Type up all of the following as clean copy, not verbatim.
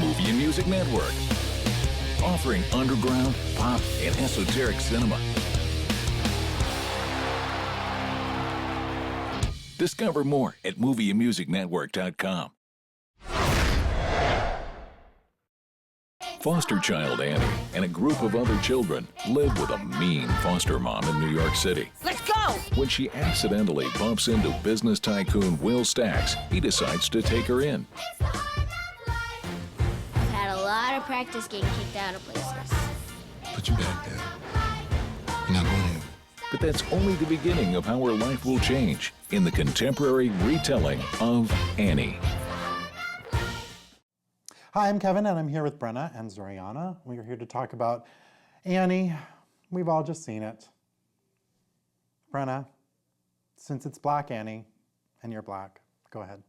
Movie and Music Network. Offering underground, pop, and esoteric cinema. Discover more at movieandmusicnetwork.com. Foster child Annie and a group of other children live with a mean foster mom in New York City. Let's go! When she accidentally bumps into business tycoon Will Stacks, he decides to take her in. I've had a lot of practice getting kicked out of places. Put you back there. You're not going anywhere. But that's only the beginning of how her life will change in the contemporary retelling of Annie. Hi, I'm Kevin, and I'm here with Brenna and Zorianna. We're here to talk about Annie. We've all just seen it. Brenna, since it's Black Annie, and you're Black, go ahead.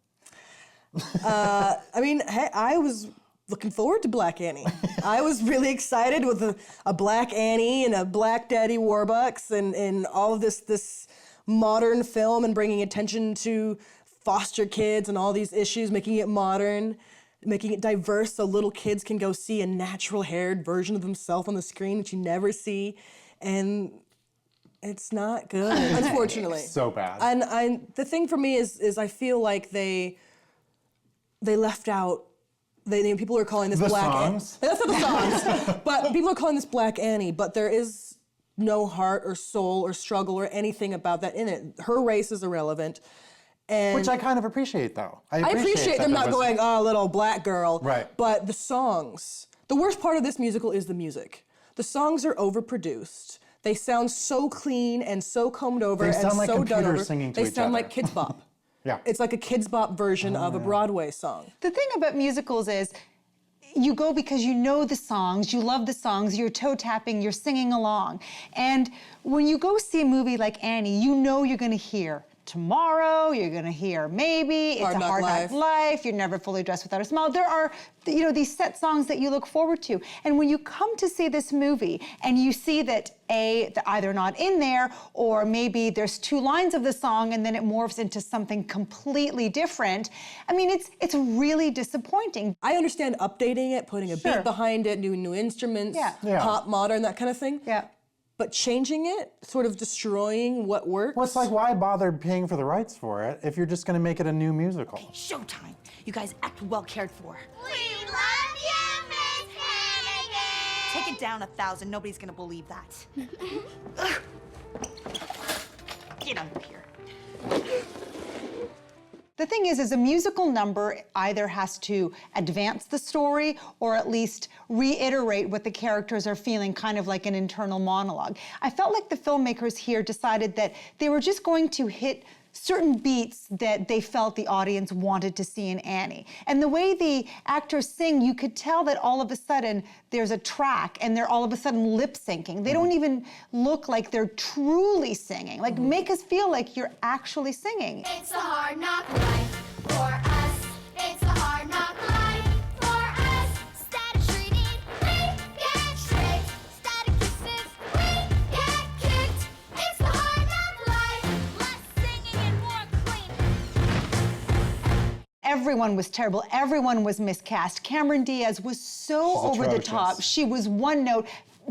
Hey, I was looking forward to Black Annie. I was really excited with a Black Annie and a Black Daddy Warbucks and all of this modern film and bringing attention to foster kids and all these issues, making it modern, making it diverse so little kids can go see a natural-haired version of themselves on the screen, which you never see. And it's not good, unfortunately. So bad. And the thing for me is I feel like they left out. People are calling this the Black songs? Annie. That's not the songs, but people are calling this Black Annie. But there is no heart or soul or struggle or anything about that in it. Her race is irrelevant. And Which I kind of appreciate, though. I appreciate them not going, oh, little black girl. Right. But the songs, the worst part of this musical is the music. The songs are overproduced. They sound so clean and so combed over They and sound like so done computers over. singing to They each sound other. like Kids Bop. Yeah. It's like a Kids Bop version of a Broadway song. The thing about musicals is you go because you know the songs, you love the songs, you're toe tapping, you're singing along. And when you go see a movie like Annie, you know you're gonna hear tomorrow, you're gonna hear maybe, it's a hard knock life, you're never fully dressed without a smile. There are, these set songs that you look forward to. And when you come to see this movie and you see that they're either not in there or maybe there's 2 lines of the song and then it morphs into something completely different, it's really disappointing. I understand updating it, putting a beat behind it, new instruments, pop, modern, that kind of thing. Yeah. But changing it, sort of destroying what works. Well, it's like, why bother paying for the rights for it if you're just going to make it a new musical? Okay, showtime. You guys act well cared for. We love you, Miss Hannigan! Take it down 1,000. Nobody's gonna believe that. Get under here. The thing is a musical number either has to advance the story or at least reiterate what the characters are feeling, kind of like an internal monologue. I felt like the filmmakers here decided that they were just going to hit certain beats that they felt the audience wanted to see in Annie. And the way the actors sing, you could tell that all of a sudden there's a track and they're all of a sudden lip syncing. They don't even look like they're truly singing. Like, make us feel like you're actually singing. It's a hard knock life for us. It's a hard knock life for us. Static treated, we get tricked. Static kisses, we get kicked. It's a hard knock life. Less singing and more cleaning. Everyone was terrible. Everyone was miscast. Cameron Diaz was so over the top. She was one note.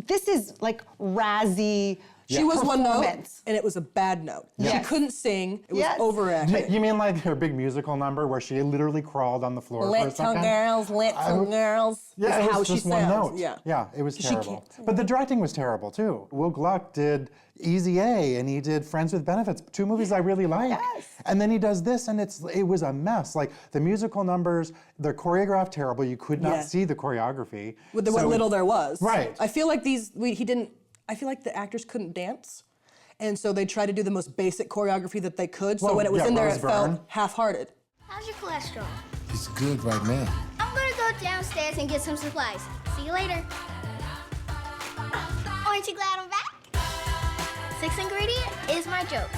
This is like Razzie. She was one note, and it was a bad note. She couldn't sing. It was overacting. You mean like her big musical number where she literally crawled on the floor for a second? Little girls. Yeah, it how was she just one sounds. note. Yeah, it was terrible. But the directing was terrible too. Will Gluck did Easy A and he did Friends with Benefits, 2 movies I really like. Yes. And then he does this and it was a mess. Like the musical numbers, they're choreographed terrible. You could not see the choreography. With what little there was. Right. I feel like I feel like the actors couldn't dance. And so they tried to do the most basic choreography that they could. So when it was in there, it felt half-hearted. How's your cholesterol? It's good right now. I'm gonna go downstairs and get some supplies. See you later. Aren't you glad I'm back? 6th ingredient is my jokes.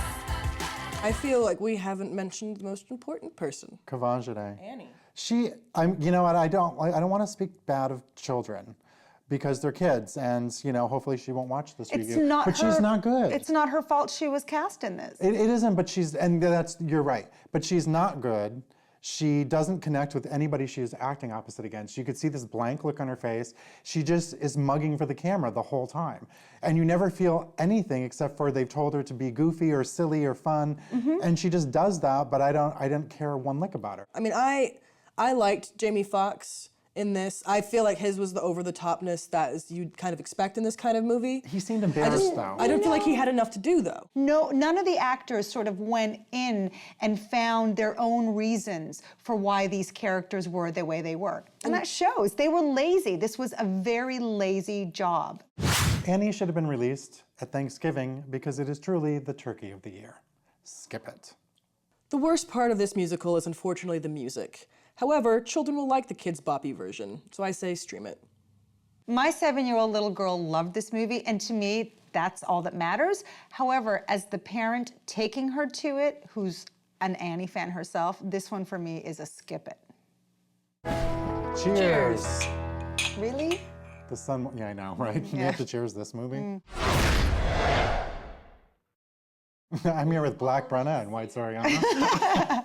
I feel like we haven't mentioned the most important person. Quvenzhané. Annie. You know what, I don't want to speak bad of children because they're kids and, hopefully she won't watch this review. But she's not good. It's not her fault she was cast in this. It isn't, but you're right. But she's not good. She doesn't connect with anybody she is acting opposite against. You could see this blank look on her face. She just is mugging for the camera the whole time. And you never feel anything except for they've told her to be goofy or silly or fun. And she just does that, but I don't care one lick about her. I mean, I liked Jamie Foxx in this. I feel like his was the over-the-topness that is you'd kind of expect in this kind of movie. He seemed embarrassed though. I don't feel like he had enough to do, though. No, none of the actors sort of went in and found their own reasons for why these characters were the way they were. And that shows. They were lazy. This was a very lazy job. Annie should have been released at Thanksgiving because it is truly the turkey of the year. Skip it. The worst part of this musical is unfortunately the music. However, children will like the Kids Boppy version, so I say stream it. My 7-year-old little girl loved this movie, and to me, that's all that matters. However, as the parent taking her to it, who's an Annie fan herself, this one for me is a skip it. Cheers. Really? The sun, yeah, I know, right? You have to cheers this movie. I'm here with Black Brenna and White Zorianna.